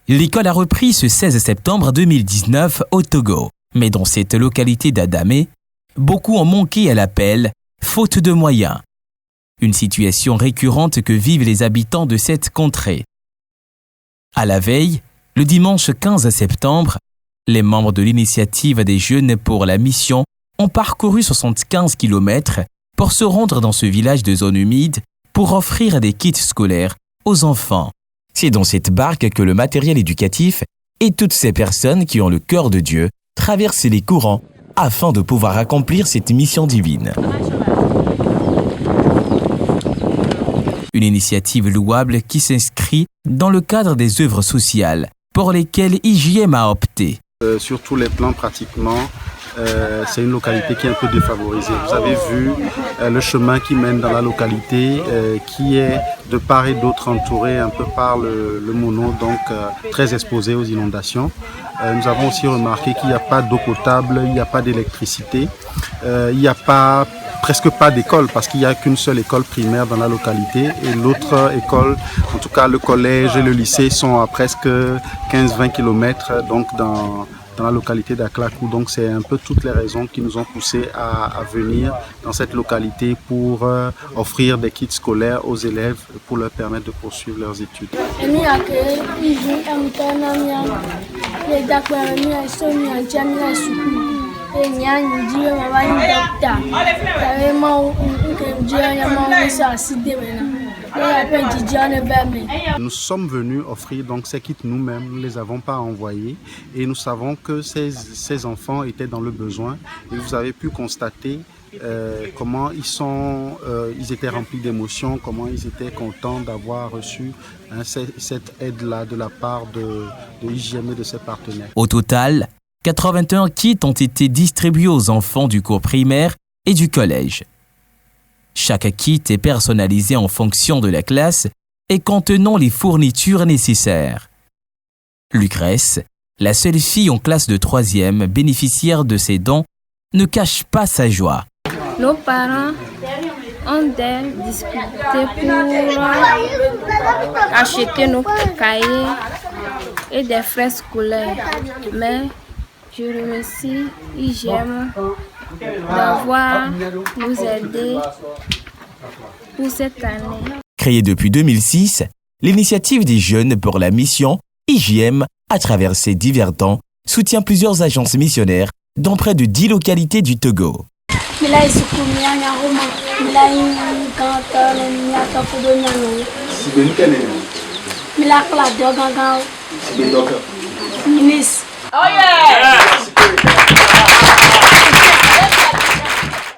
L'école a repris ce 16 septembre 2019 au Togo. Mais dans cette localité d'Adamé, beaucoup ont manqué à l'appel, faute de moyens. Une situation récurrente que vivent les habitants de cette contrée. À la veille, le dimanche 15 septembre, les membres de l'initiative des jeunes pour la mission ont parcouru 75 km pour se rendre dans ce village de zone humide pour offrir des kits scolaires aux enfants. C'est dans cette barque que le matériel éducatif et toutes ces personnes qui ont le cœur de Dieu traversent les courants afin de pouvoir accomplir cette mission divine. Une initiative louable qui s'inscrit dans le cadre des œuvres sociales pour lesquelles IJM a opté. Sur tous les plans pratiquement, c'est une localité qui est un peu défavorisée. Vous avez vu le chemin qui mène dans la localité qui est de part et d'autre entouré un peu par le Mono, donc très exposé aux inondations. Nous avons aussi remarqué qu'il n'y a pas d'eau potable, il n'y a pas d'électricité, il n'y a presque pas d'école parce qu'il n'y a qu'une seule école primaire dans la localité et l'autre école, en tout cas le collège et le lycée sont à presque 15-20 km donc dans la localité d'Aklakou. Donc c'est un peu toutes les raisons qui nous ont poussés à venir dans cette localité pour offrir des kits scolaires aux élèves pour leur permettre de poursuivre leurs études. Nous sommes venus offrir donc ces kits nous-mêmes, nous ne les avons pas envoyés et nous savons que ces enfants étaient dans le besoin et vous avez pu constater comment ils étaient remplis d'émotions, comment ils étaient contents d'avoir reçu cette aide-là de la part de IJM et de ses partenaires. Au total, 81 kits ont été distribués aux enfants du cours primaire et du collège. Chaque kit est personnalisé en fonction de la classe et contenant les fournitures nécessaires. Lucrèce, la seule fille en classe de 3e bénéficiaire de ces dons, ne cache pas sa joie. Nos parents ont discuté pour acheter nos cahiers et des frais scolaires. Mais je remercie IJM d'avoir nous aidé pour cette année. Créée depuis 2006, l'initiative des jeunes pour la mission IJM, à travers ses divers dons, soutient plusieurs agences missionnaires dans près de 10 localités du Togo. Oh yeah!